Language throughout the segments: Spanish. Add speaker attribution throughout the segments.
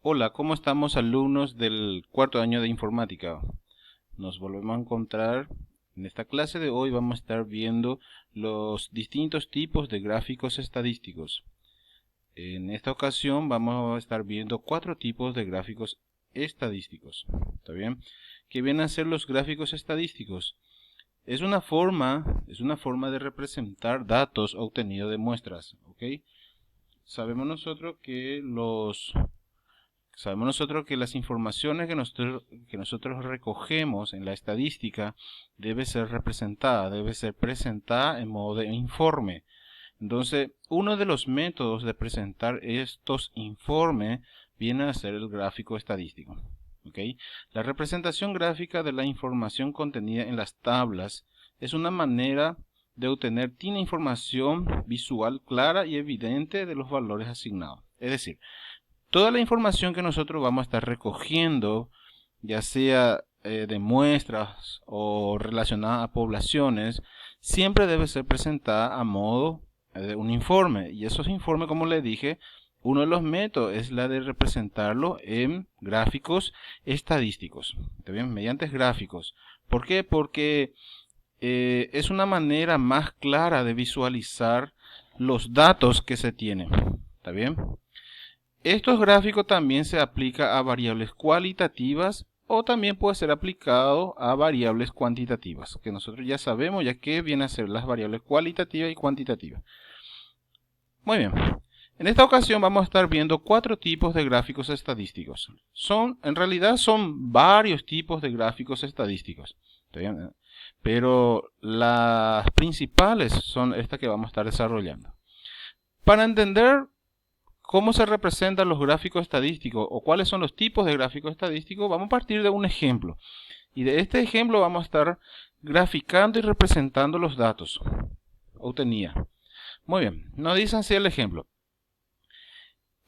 Speaker 1: Hola, ¿cómo estamos alumnos del cuarto año de informática? Nos volvemos a encontrar. En esta clase de hoy vamos a estar viendo los distintos tipos de gráficos estadísticos. En esta ocasión vamos a estar viendo 4 tipos de gráficos estadísticos. ¿Está bien? ¿Qué vienen a ser los gráficos estadísticos? Es una forma de representar datos obtenidos de muestras. ¿Ok? Sabemos nosotros que las informaciones que nosotros recogemos en la estadística debe ser presentada en modo de informe. Entonces, uno de los métodos de presentar estos informes viene a ser el gráfico estadístico. ¿Okay? La representación gráfica de la información contenida en las tablas es una manera de obtener una información visual clara y evidente de los valores asignados. Es decir, toda la información que nosotros vamos a estar recogiendo, ya sea de muestras o relacionada a poblaciones, siempre debe ser presentada a modo de un informe. Y esos informes, como les dije, uno de los métodos es la de representarlo en gráficos estadísticos, ¿está bien? Mediante gráficos. ¿Por qué? Porque es una manera más clara de visualizar los datos que se tienen, ¿está bien? Estos gráficos también se aplica a variables cualitativas o también puede ser aplicado a variables cuantitativas, que nosotros ya sabemos ya que vienen a ser las variables cualitativas y cuantitativas. Muy bien, en esta ocasión vamos a estar viendo 4 tipos de gráficos estadísticos. En realidad son varios tipos de gráficos estadísticos, pero las principales son estas que vamos a estar desarrollando. Para entender cómo se representan los gráficos estadísticos o cuáles son los tipos de gráficos estadísticos, vamos a partir de un ejemplo. Y de este ejemplo vamos a estar graficando y representando los datos obtenidos. Muy bien, nos dice así el ejemplo.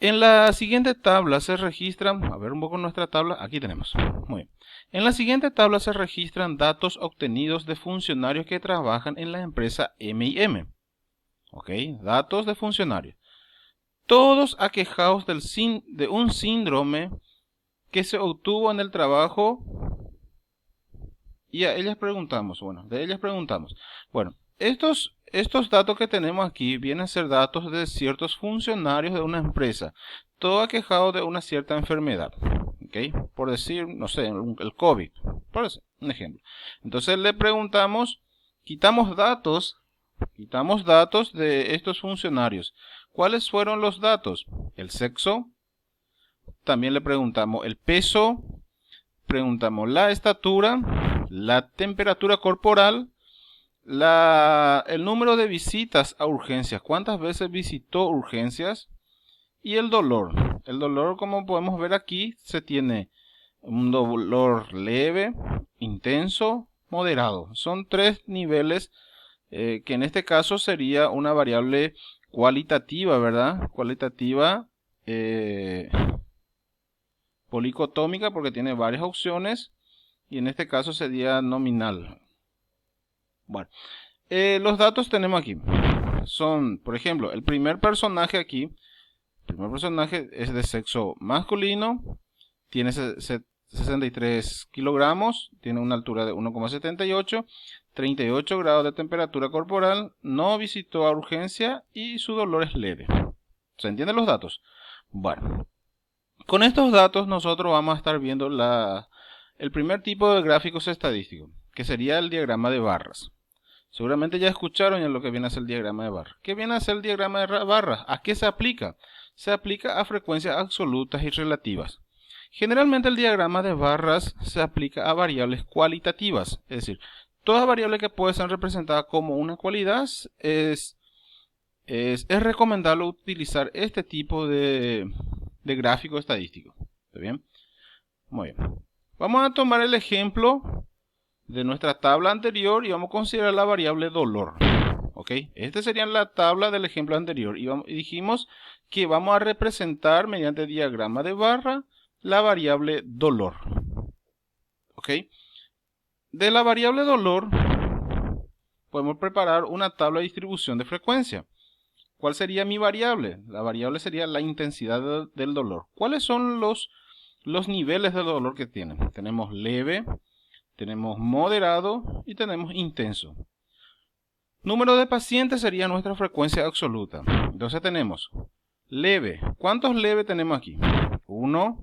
Speaker 1: En la siguiente tabla se registran, a ver un poco nuestra tabla, aquí tenemos. Muy bien. En la siguiente tabla se registran datos obtenidos de funcionarios que trabajan en la empresa M&M. Ok, datos de funcionarios. Todos aquejados de un síndrome que se obtuvo en el trabajo. Y a ellas preguntamos, bueno, estos datos que tenemos aquí vienen a ser datos de ciertos funcionarios de una empresa, todos aquejados de una cierta enfermedad, ¿ok? Por decir, no sé, el COVID, por decir, un ejemplo. Entonces le preguntamos, quitamos datos de estos funcionarios. ¿Cuáles fueron los datos? El sexo, también le preguntamos el peso, preguntamos la estatura, la temperatura corporal, el número de visitas a urgencias, cuántas veces visitó urgencias, y el dolor. El dolor, como podemos ver aquí, se tiene un dolor leve, intenso, moderado. Son 3 niveles que en este caso sería una variable cualitativa, ¿verdad? Cualitativa policotómica porque tiene varias opciones y en este caso sería nominal. Bueno, los datos tenemos aquí. Son, por ejemplo, el primer personaje aquí. El primer personaje es de sexo masculino. Tiene 63 kilogramos. Tiene una altura de 1,78. 38 grados de temperatura corporal. No visitó a urgencia y su dolor es leve. ¿Se entienden los datos? Bueno, con estos datos nosotros vamos a estar viendo el primer tipo de gráficos estadísticos, que sería el diagrama de barras. Seguramente ya escucharon en lo que viene a ser el diagrama de barras. ¿Qué viene a ser el diagrama de barras? ¿A qué se aplica? Se aplica a frecuencias absolutas y relativas. Generalmente el diagrama de barras se aplica a variables cualitativas, es decir, toda variable que puede ser representada como una cualidad es recomendable utilizar este tipo de gráfico estadístico. ¿Está bien? Muy bien. Vamos a tomar el ejemplo de nuestra tabla anterior y vamos a considerar la variable dolor. ¿Ok? Esta sería la tabla del ejemplo anterior y dijimos que vamos a representar mediante diagrama de barra la variable dolor. ¿Ok? De la variable dolor podemos preparar una tabla de distribución de frecuencia. ¿Cuál sería mi variable? La variable sería la intensidad del dolor. ¿Cuáles son los niveles de dolor que tienen? Tenemos leve, tenemos moderado y tenemos intenso. Número de pacientes sería nuestra frecuencia absoluta. Entonces tenemos leve. ¿Cuántos leve tenemos aquí? 1,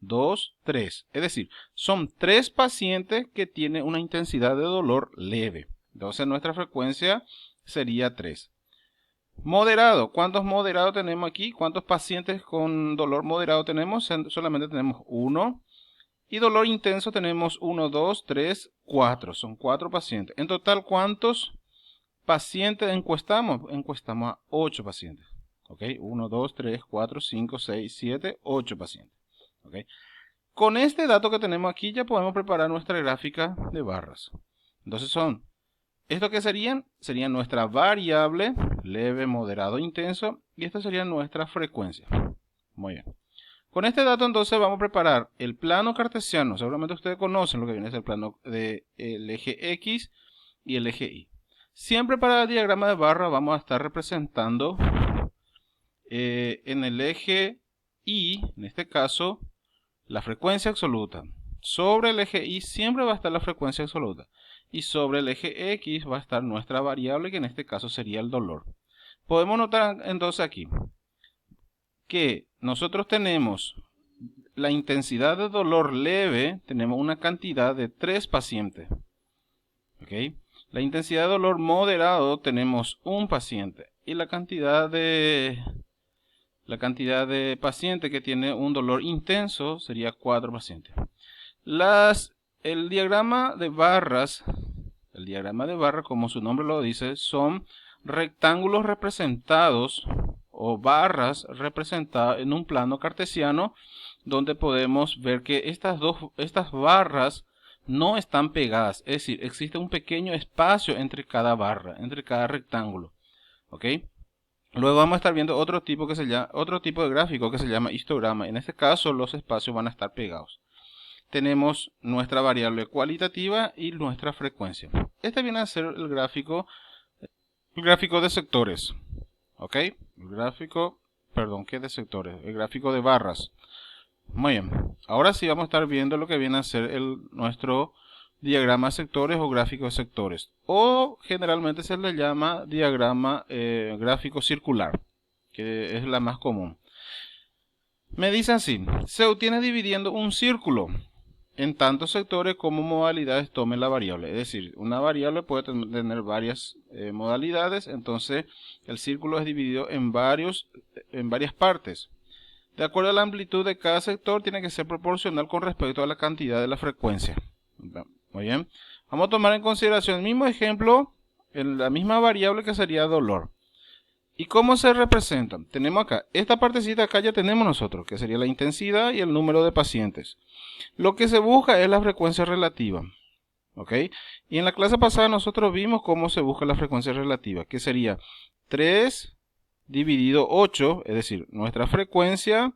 Speaker 1: 2, 3. Es decir, son 3 pacientes que tienen una intensidad de dolor leve. Entonces nuestra frecuencia sería 3. Moderado. ¿Cuántos moderados tenemos aquí? ¿Cuántos pacientes con dolor moderado tenemos? Solamente tenemos 1. Y dolor intenso tenemos 1, 2, 3, 4. Son 4 pacientes. En total, ¿cuántos pacientes encuestamos? Encuestamos a 8 pacientes. ¿Ok? 1, 2, 3, 4, 5, 6, 7, 8 pacientes. ¿Ok? Con este dato que tenemos aquí ya podemos preparar nuestra gráfica de barras. Entonces ¿esto qué serían? Sería nuestra variable, leve, moderado, intenso, y esta sería nuestra frecuencia. Muy bien. Con este dato entonces vamos a preparar el plano cartesiano. Seguramente ustedes conocen lo que viene a ser el plano del eje X y el eje Y. Siempre para el diagrama de barra vamos a estar representando en el eje Y, en este caso, la frecuencia absoluta. Sobre el eje Y siempre va a estar la frecuencia absoluta. Y sobre el eje X va a estar nuestra variable, que en este caso sería el dolor. Podemos notar entonces aquí que nosotros tenemos la intensidad de dolor leve, tenemos una cantidad de 3 pacientes. ¿Okay? La intensidad de dolor moderado tenemos un paciente. Y la cantidad de pacientes que tiene un dolor intenso sería 4 pacientes. El diagrama de barras, como su nombre lo dice, son rectángulos representados o barras representadas en un plano cartesiano, donde podemos ver que estas barras no están pegadas, es decir, existe un pequeño espacio entre cada barra, entre cada rectángulo. ¿Ok? Luego vamos a estar viendo otro tipo de gráfico que se llama histograma. En este caso los espacios van a estar pegados. Tenemos nuestra variable cualitativa y nuestra frecuencia. Este viene a ser el gráfico de sectores. ¿Ok? ¿Qué de sectores? El gráfico de barras. Muy bien. Ahora sí vamos a estar viendo lo que viene a ser nuestro diagrama de sectores o gráfico de sectores. O generalmente se le llama diagrama gráfico circular, que es la más común. Me dice así: se obtiene dividiendo un círculo en tantos sectores como modalidades tome la variable. Es decir, una variable puede tener varias modalidades, entonces el círculo es dividido en varias partes. De acuerdo a la amplitud de cada sector, tiene que ser proporcional con respecto a la cantidad de la frecuencia. Muy bien. Vamos a tomar en consideración el mismo ejemplo, en la misma variable que sería dolor. ¿Y cómo se representa? Tenemos acá, esta partecita acá ya tenemos nosotros, que sería la intensidad y el número de pacientes. Lo que se busca es la frecuencia relativa. ¿Ok? Y en la clase pasada nosotros vimos cómo se busca la frecuencia relativa, que sería 3 dividido 8, es decir, nuestra frecuencia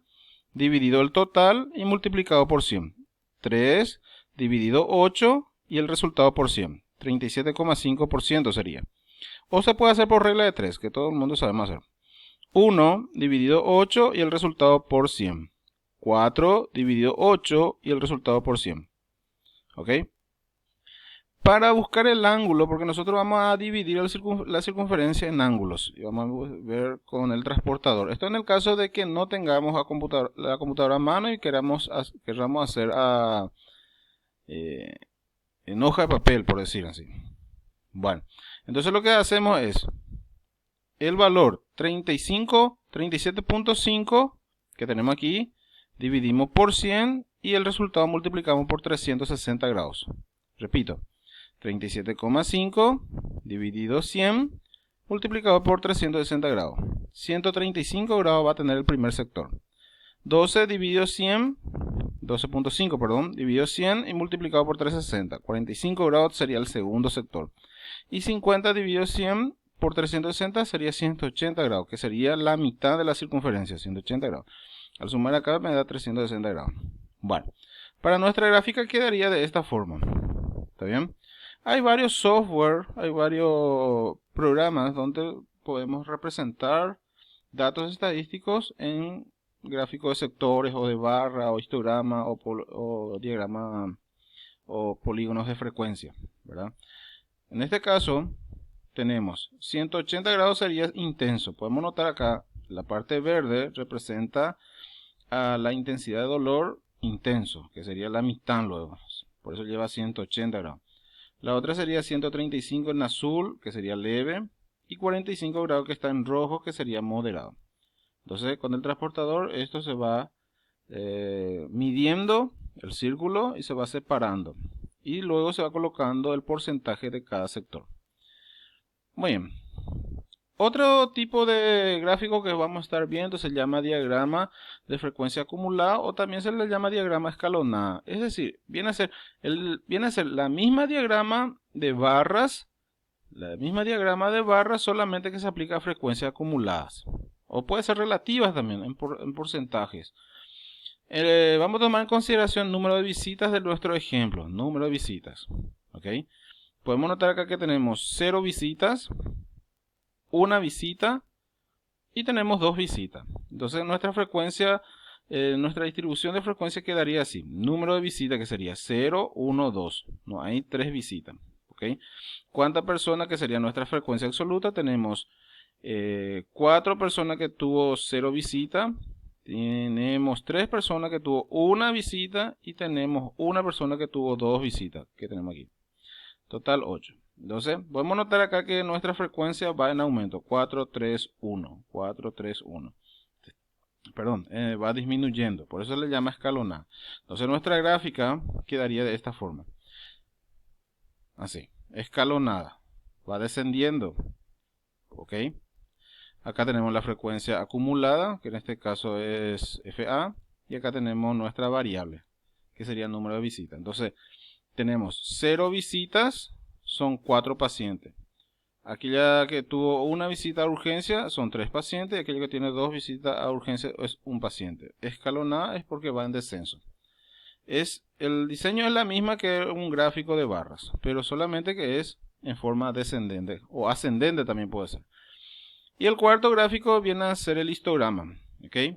Speaker 1: dividido el total y multiplicado por 100. 3 dividido 8 y el resultado por 100. 37,5% sería. O se puede hacer por regla de 3, que todo el mundo sabemos hacer. 1 dividido 8 y el resultado por 100. 4 dividido 8 y el resultado por 100. ¿Ok? Para buscar el ángulo, porque nosotros vamos a dividir la circunferencia en ángulos. Y vamos a ver con el transportador. Esto en el caso de que no tengamos la computadora a mano y queramos hacer en hoja de papel, por decir así. Bueno, entonces lo que hacemos es el valor 37.5 que tenemos aquí, dividimos por 100 y el resultado multiplicamos por 360 grados. Repito, 37,5 dividido 100 multiplicado por 360 grados. 135 grados va a tener el primer sector. 12.5 perdón, dividido 100 y multiplicado por 360. 45 grados sería el segundo sector. Y 50 dividido 100 por 360 sería 180 grados, que sería la mitad de la circunferencia, 180 grados. Al sumar acá me da 360 grados. Bueno, para nuestra gráfica quedaría de esta forma. ¿Está bien? Hay varios software, hay varios programas donde podemos representar datos estadísticos en gráfico de sectores o de barra o histograma o diagrama o polígonos de frecuencia, ¿verdad? En este caso tenemos 180 grados sería intenso. Podemos notar acá la parte verde representa a la intensidad de dolor intenso, que sería la mitad luego, por eso lleva 180 grados. La otra sería 135 en azul, que sería leve, y 45 grados que está en rojo, que sería moderado. Entonces con el transportador esto se va midiendo el círculo y se va separando. Y luego se va colocando el porcentaje de cada sector. Muy bien. Otro tipo de gráfico que vamos a estar viendo se llama diagrama de frecuencia acumulada o también se le llama diagrama escalonada. Es decir, viene a ser la misma diagrama de barras, solamente que se aplica a frecuencias acumuladas. O puede ser relativas también en porcentajes. Vamos a tomar en consideración el número de visitas de nuestro ejemplo. Número de visitas. ¿Okay? Podemos notar acá que tenemos 0 visitas, 1 visita y tenemos 2 visitas. Entonces nuestra frecuencia, nuestra distribución de frecuencia quedaría así. Número de visitas que sería 0, 1, 2. No hay 3 visitas. ¿Okay? ¿Cuántas personas que sería nuestra frecuencia absoluta? Tenemos 4 personas que tuvo 0 visitas. Tenemos 3 personas que tuvo 1 visita y tenemos 1 persona que tuvo 2 visitas, que tenemos aquí. Total 8. Entonces, podemos notar acá que nuestra frecuencia va en aumento. 4, 3, 1. 4, 3, 1. Perdón, va disminuyendo. Por eso le llama escalonada. Entonces, nuestra gráfica quedaría de esta forma. Así, escalonada. Va descendiendo. ¿Ok? Acá tenemos la frecuencia acumulada, que en este caso es FA, y acá tenemos nuestra variable, que sería el número de visitas. Entonces, tenemos 0 visitas, son 4 pacientes. Aquella que tuvo 1 visita a urgencia son 3 pacientes, y aquella que tiene 2 visitas a urgencia es 1 paciente. Escalonada es porque va en descenso. El diseño es la misma que un gráfico de barras, pero solamente que es en forma descendente, o ascendente también puede ser. Y el cuarto gráfico viene a ser el histograma, ¿ok?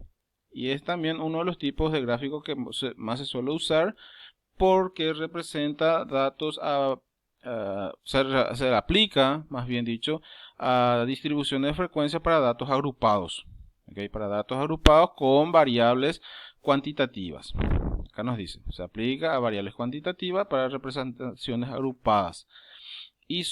Speaker 1: Y es también uno de los tipos de gráficos que más se suele usar porque representa datos se aplica, más bien dicho, a distribuciones de frecuencia para datos agrupados, ¿ok? Para datos agrupados con variables cuantitativas. Acá nos dice, se aplica a variables cuantitativas para representaciones agrupadas. Y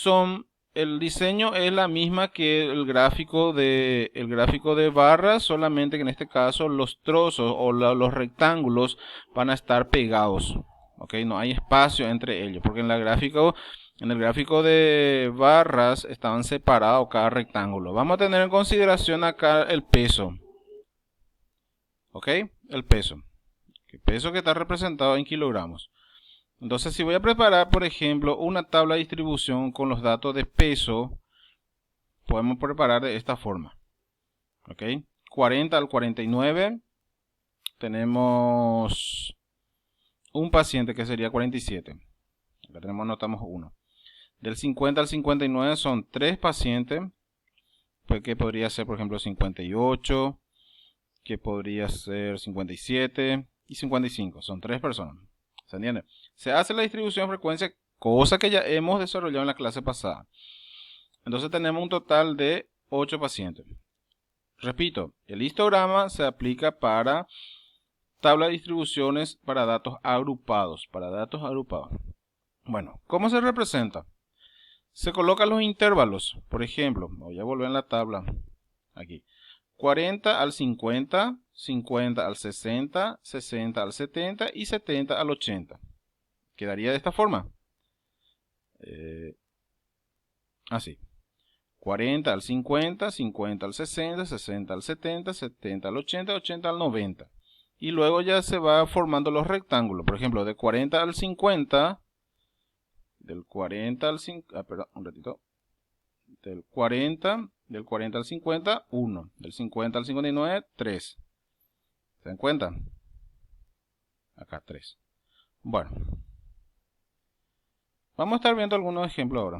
Speaker 1: el diseño es la misma que el gráfico de barras, solamente que en este caso los trozos o los rectángulos van a estar pegados. ¿Okay? No hay espacio entre ellos, porque en el gráfico de barras estaban separados cada rectángulo. Vamos a tener en consideración acá el peso. ¿Ok? El peso. El peso que está representado en kilogramos. Entonces, si voy a preparar, por ejemplo, una tabla de distribución con los datos de peso, podemos preparar de esta forma. ¿Ok? 40 al 49, tenemos un paciente que sería 47. Acá anotamos 1. Del 50 al 59 son 3 pacientes, pues que podría ser, por ejemplo, 58, que podría ser 57 y 55. Son 3 personas. ¿Se entiende? Se hace la distribución de frecuencia, cosa que ya hemos desarrollado en la clase pasada. Entonces tenemos un total de 8 pacientes. Repito, el histograma se aplica para tabla de distribuciones para datos agrupados. Bueno, ¿cómo se representa? Se colocan los intervalos. Por ejemplo, voy a volver en la tabla. Aquí. 40 al 50, 50 al 60, 60 al 70 y 70 al 80. Quedaría de esta forma. Así. 40 al 50, 50 al 60, 60 al 70, 70 al 80, 80 al 90. Y luego ya se va formando los rectángulos. Por ejemplo, de 40 al 50, del 40 al 50, perdón, un ratito. Del 40 al 50, 1. Del 50 al 59, 3. ¿Se dan cuenta? Acá 3. Bueno. Vamos a estar viendo algunos ejemplos ahora.